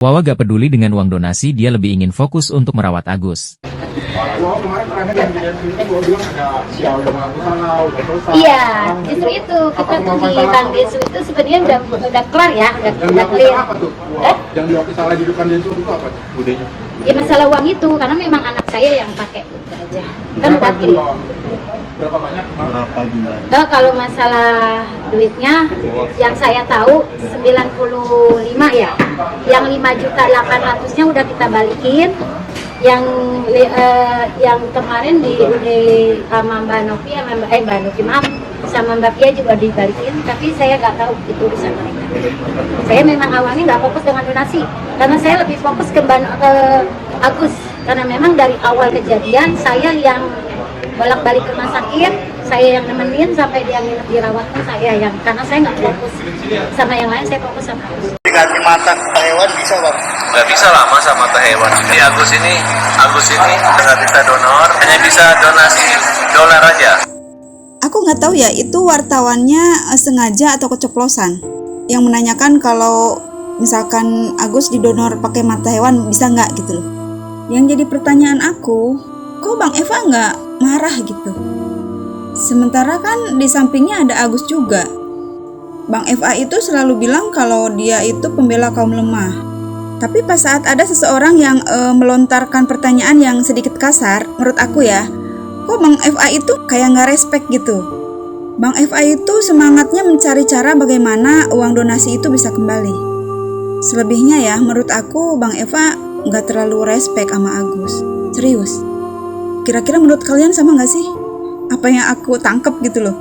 Wawa gak peduli dengan uang donasi, dia lebih ingin fokus untuk merawat Agus. Iya, justru itu kita tuh di Bank Desu itu sebenarnya udah kelar ya, udah clear. Yang diokis salah di depan Desu itu apa budenya? Ya masalah uang itu, karena memang anak saya yang pakai itu aja. Kan udah clear. Berapa banyak? Berapa jumlah? Nah, kalau masalah duitnya, yang saya tahu 95 ya. Yang 5.800.000-nya udah kita balikin. Yang kemarin di sama Mbak Novi, sama Mbak Pia juga dibalikin, tapi saya nggak tahu itu urusan mereka. Saya memang awalnya nggak fokus dengan donasi, karena saya lebih fokus ke Agus, karena memang dari awal kejadian saya yang bolak-balik ke rumah sakit, saya yang nemenin sampai dia nginep dirawat pun saya yang, karena saya nggak fokus sama yang lain, saya fokus sama Agus. Diganti mata hewan bisa bang? Nggak bisa lah masa mata hewan. Di Agus ini nggak bisa donor, hanya bisa donasi dolar aja. Aku nggak tahu ya itu wartawannya sengaja atau keceplosan yang menanyakan kalau misalkan Agus didonor pakai mata hewan bisa nggak gitu loh. Yang jadi pertanyaan aku, kok Bang Eva nggak marah gitu? Sementara kan di sampingnya ada Agus juga. Bang Eva itu selalu bilang kalau dia itu pembela kaum lemah. Tapi pas saat ada seseorang yang melontarkan pertanyaan yang sedikit kasar, menurut aku ya, kok Bang Eva itu kayak nggak respect gitu. Bang Eva itu semangatnya mencari cara bagaimana uang donasi itu bisa kembali. Selebihnya ya, menurut aku Bang Eva nggak terlalu respect sama Agus. Serius. Kira-kira menurut kalian sama nggak sih? Apa yang aku tangkep gitu loh?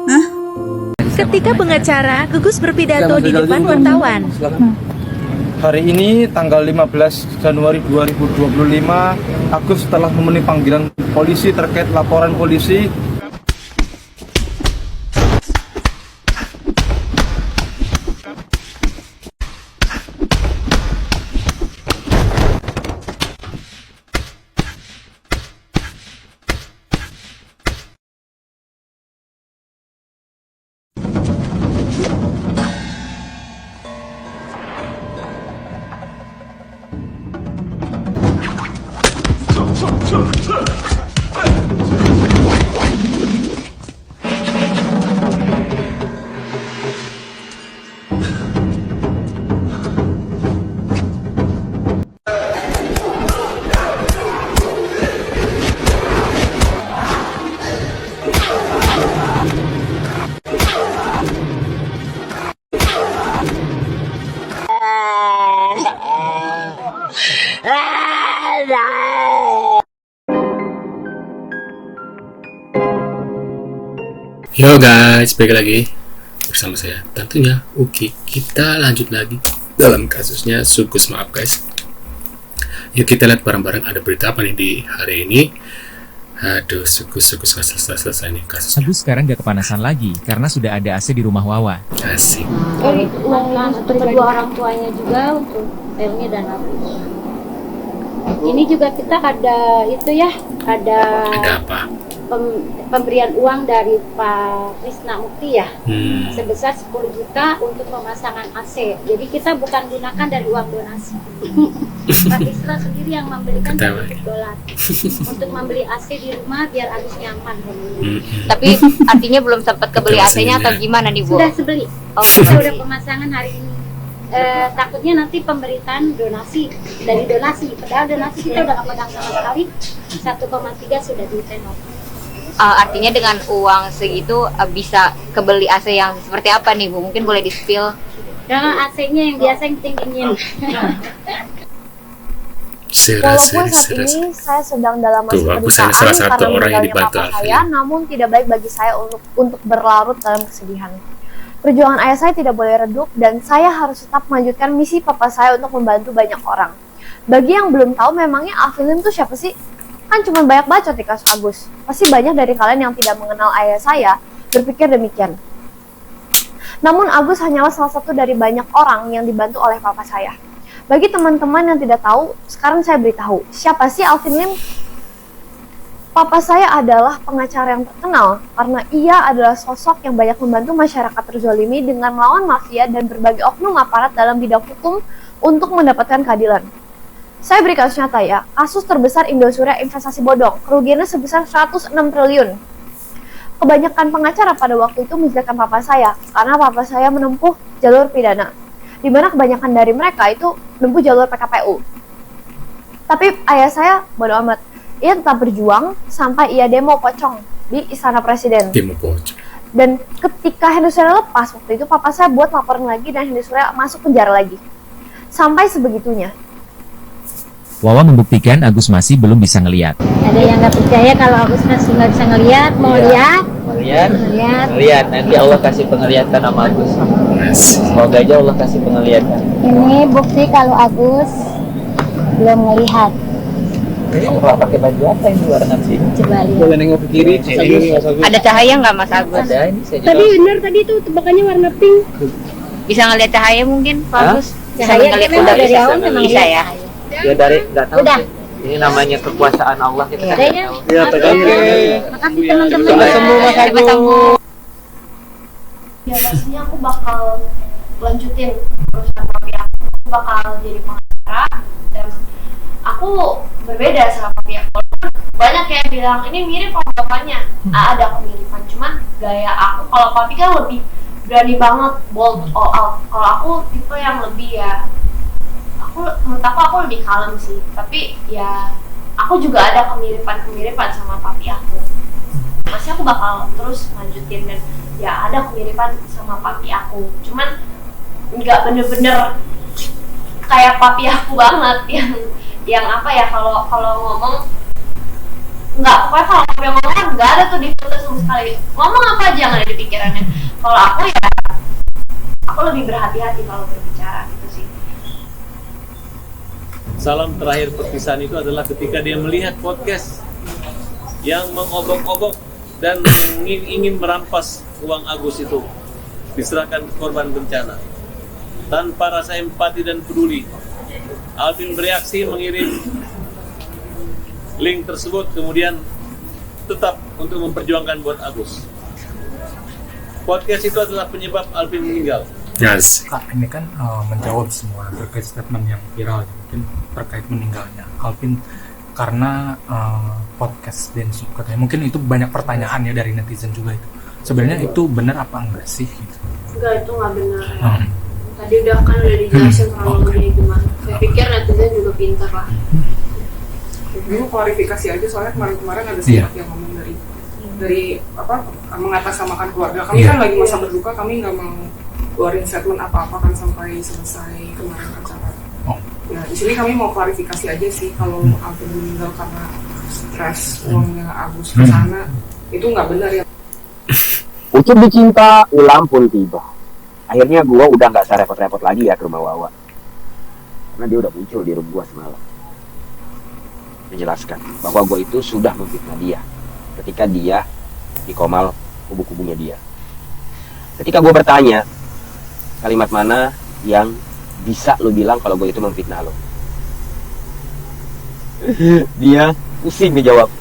Hah? Ketika pengacara, Gugus berpidato di depan wartawan. Hari ini tanggal 15 Januari 2025, Agus telah memenuhi panggilan polisi terkait laporan polisi Yo guys, balik lagi bersama saya tentunya Uki. Kita lanjut lagi dalam kasusnya Sugus. Maaf guys, yuk kita lihat bareng-bareng ada berita apa nih di hari ini. Aduh, Sugus selesai nih kasusnya. Agus sekarang gak kepanasan lagi karena sudah ada AC di rumah Wawa. Asik. Uang untuk kedua orang tuanya juga untuk Elmi dan Agus. Ini juga kita ada itu ya, ada apa? Pemberian uang dari Pak Krisna Mukti ya, sebesar 10 juta untuk pemasangan AC. Jadi kita bukan gunakan dari uang donasi. Pak Krisna sendiri yang membelikan $1 untuk membeli AC di rumah biar Agus nyaman. Tapi artinya belum sempat kebeli AC-nya atau gimana nih Bu? Sudah sebeli. Oh, kita udah pemasangan hari ini. Takutnya nanti pemberitaan donasi dari donasi. Padahal donasi kita udah nggak pegang sama sekali. 1,3 sudah di tenor. Artinya dengan uang segitu bisa kebeli AC yang seperti apa nih Bu? Mungkin boleh di-spill. Dengan AC-nya yang biasa yang dingin. Walaupun saat ini saya sedang dalam masa penderitaan karena meninggalnya papa saya, namun tidak baik bagi saya untuk berlarut dalam kesedihan. Perjuangan ayah saya tidak boleh redup dan saya harus tetap melanjutkan misi papa saya untuk membantu banyak orang. Bagi yang belum tahu, memangnya Alvin itu siapa sih? Kan cuma banyak bacot di kasus Agus. Pasti banyak dari kalian yang tidak mengenal ayah saya berpikir demikian. Namun Agus hanyalah salah satu dari banyak orang yang dibantu oleh papa saya. Bagi teman-teman yang tidak tahu, sekarang saya beritahu, siapa sih Alvin Lim? Papa saya adalah pengacara yang terkenal karena ia adalah sosok yang banyak membantu masyarakat terzolimi dengan melawan mafia dan berbagai oknum aparat dalam bidang hukum untuk mendapatkan keadilan. Saya beri kasus nyata ya, kasus terbesar Indosuria investasi bodong, kerugiannya sebesar 106 triliun. Kebanyakan pengacara pada waktu itu menjelaskan papa saya, karena papa saya menempuh jalur pidana, di mana kebanyakan dari mereka itu menempuh jalur PKPU. Tapi ayah saya bodo amat, ia tetap berjuang sampai ia demo pocong di Istana Presiden. Demo pocong. Dan ketika Henry Surya lepas, waktu itu papa saya buat laporan lagi dan Henry Surya masuk penjara lagi. Sampai sebegitunya. Wawa membuktikan Agus masih belum bisa ngelihat. Ada yang nggak percaya kalau Agus masih nggak bisa ngelihat, mau lihat? Lihat. Nanti Allah kasih penglihatan sama Agus. Semoga aja Allah kasih penglihatan. Ini bukti kalau Agus belum melihat. Kamu pakai baju apa ini warna sih? Coba lihat. Boleh nengok ke kiri. Ada cahaya nggak Mas Agus? Ada ini saya Tadi benar tadi tuh tebakannya warna pink. Bisa ngeliat cahaya mungkin Pak Agus? Cahaya memang dari awal memang bisa ya. Ya dari nggak tahu. Udah. Ini namanya kekuasaan Allah kita kan. Ya, makasih teman-teman. Cepat sembuh. Ya pastinya aku bakal lanjutin perusahaan papi aku bakal jadi pengacara dan aku berbeda sama papi aku. Banyak yang bilang ini mirip sama bapaknya. Ada kemiripan, cuman gaya aku kalau papi kan lebih berani banget, bold, all out. Kalau aku tipe yang lebih ya, menurut aku lebih kalem sih. Tapi ya aku juga ada kemiripan sama papi aku. Masih aku bakal terus lanjutin dan ya ada kemiripan sama papi aku. Cuman nggak bener-bener kayak papi aku banget yang apa ya kalau ngomong nggak, pokoknya kalau papi ngomong nggak ada tuh di filter sama sekali. Ngomong apa aja yang ada di pikirannya. Kalau aku ya aku lebih berhati-hati kalau berbicara gitu sih. Salam terakhir perpisahan itu adalah ketika dia melihat podcast yang mengobok-obok dan ingin merampas uang Agus itu diserahkan ke korban bencana. Tanpa rasa empati dan peduli, Alvin bereaksi mengirim link tersebut, kemudian tetap untuk memperjuangkan buat Agus. Podcast itu adalah penyebab Alvin meninggal. Yes. Kak, ini kan menjawab semua terkait statement yang viral mungkin terkait meninggalnya Alvin karena podcast Densu katanya. Mungkin itu banyak pertanyaan ya dari netizen juga itu. Sebenarnya itu benar apa enggak sih? Gitu. Enggak, itu nggak benar ya. Tadi udah dijelasin kronologinya gimana. Saya pikir netizen juga pintar lah. Ini mau klarifikasi aja soalnya kemarin ada sempat yang ngomong dari apa mengatasnamakan keluarga. Kami kan lagi masa berduka, kami nggak mau keluarin statement apa-apa kan sampai selesai kemarin acara. Ya di sini kami mau klarifikasi aja sih kalau Alvin meninggal karena stres uangnya Agus ke sana itu nggak benar ya. Ucup dicinta, ulang pun tiba. Akhirnya gua udah nggak repot-repot lagi ya ke rumah Wawa, karena dia udah muncul di rumah gua semalam menjelaskan bahwa gua itu sudah memfitnah dia ketika dia di komal kubu-kubunya dia. Ketika gua bertanya kalimat mana yang bisa lo bilang kalau gue itu memfitnah lo, dia pusing ngejawab.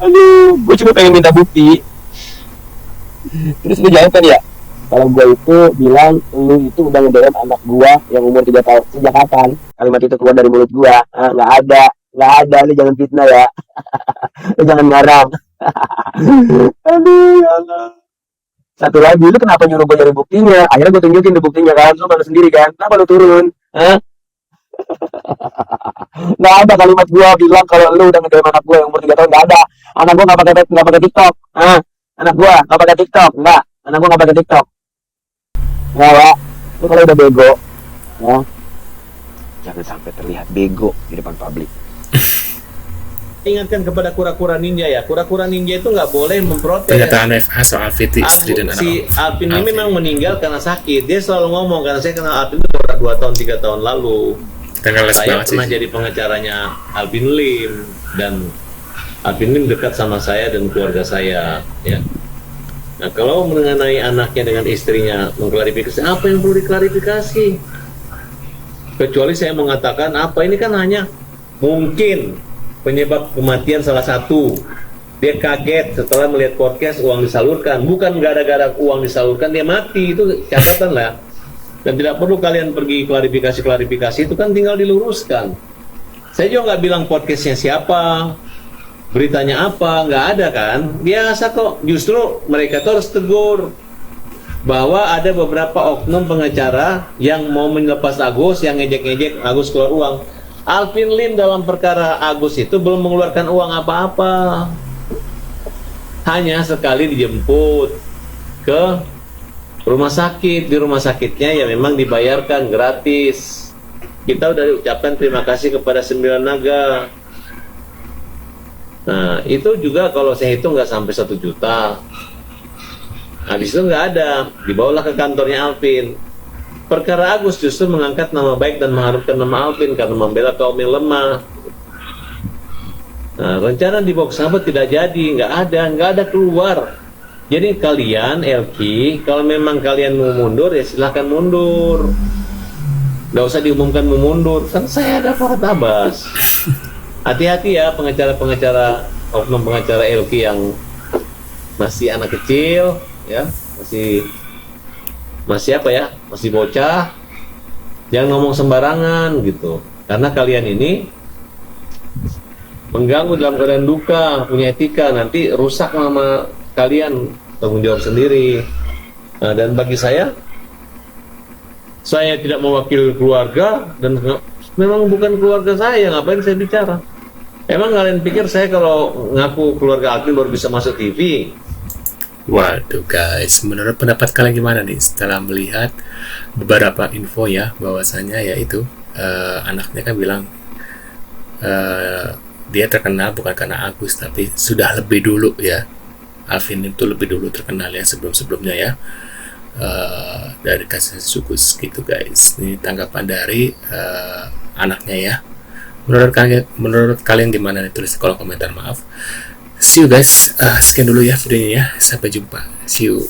Aduh, gue cuma pengen minta bukti. Terus dia jawab kan ya, kalau gue itu bilang lu itu udah nge-DM anak gue yang umur 3 tahun. Sejak kapan kalimat itu keluar dari mulut gue? Nggak ada, lu jangan fitnah ya. Lu jangan ngarang. Aduh ya Allah. Satu lagi, lu kenapa nyuruh gue nyari buktinya? Akhirnya gue tunjukin di buktinya kan, lu malu sendiri kan? Kenapa lu turun? Nggak ada kalimat gue bilang kalau lu udah nge-DM anak gue yang umur 3 tahun, nggak ada. Anak gue nggak pakai TikTok. Anak gue nggak pakai TikTok, nggak. Anak gue nggak pakai TikTok. Nggak, Wak. Lu kalau udah bego, ya, jangan sampai terlihat bego di depan publik. Ingatkan kepada kura-kura ninja ya, kura-kura ninja itu nggak boleh memprotes. Pernyataan FH soal Fiti istri dan anak. Si Alvin ini memang meninggal karena sakit. Dia selalu ngomong, karena saya kenal Alvin itu 2 tahun 3 tahun lalu. Saya pernah jadi pengacaranya Alvin Lim, dan Alvin Lim dekat sama saya dan keluarga saya ya. Nah, kalau mengenai anaknya dengan istrinya mengklarifikasi, apa yang perlu diklarifikasi? Kecuali saya mengatakan apa ini kan hanya mungkin penyebab kematian salah satu. Dia kaget setelah melihat podcast uang disalurkan, bukan gara-gara uang disalurkan dia mati, itu catatan lah. Dan tidak perlu kalian pergi klarifikasi itu kan tinggal diluruskan. Saya juga nggak bilang podcastnya siapa, beritanya apa, nggak ada kan. Biasa kok, justru mereka tuh harus tegur bahwa ada beberapa oknum pengacara yang mau melepas Agus, yang ngejek-ngejek Agus keluar uang. Alvin Lim dalam perkara Agus itu belum mengeluarkan uang apa-apa. Hanya sekali dijemput ke rumah sakit. Di rumah sakitnya ya memang dibayarkan gratis. Kita udah ucapkan terima kasih kepada 9 naga. Nah itu juga kalau saya hitung nggak sampai 1 juta. Habis itu nggak ada, dibawalah ke kantornya Alvin. Perkara Agus justru mengangkat nama baik dan mengharumkan nama Alvin karena membela kaum yang lemah. Nah, rencana di box sahabat tidak jadi, nggak ada keluar. Jadi kalian, Elki, kalau memang kalian mau mundur ya silahkan mundur. Nggak usah diumumkan mau mundur, kan saya ada Farhad Abbas. Hati-hati ya pengacara-pengacara, oknum pengacara Elki yang masih anak kecil, ya masih apa ya, masih bocah, jangan ngomong sembarangan gitu. Karena kalian ini mengganggu dalam keadaan duka, punya etika, nanti rusak nama kalian, tanggung jawab sendiri. Nah, dan bagi saya tidak mewakili keluarga dan memang bukan keluarga saya, ngapain saya bicara? Emang kalian pikir saya kalau ngaku keluarga Alvin baru bisa masuk TV? Waduh guys, menurut pendapat kalian gimana nih setelah melihat beberapa info ya, bahwasanya yaitu anaknya kan bilang dia terkenal bukan karena Agus tapi sudah lebih dulu ya. Alvin itu lebih dulu terkenal ya sebelum-sebelumnya ya, dari kasus Sukus gitu guys. Ini tanggapan dari anaknya ya. Menurut kalian gimana nih, tulis di kolom komentar. Maaf. See you guys. Sekian dulu ya videonya ya. Sampai jumpa. See you.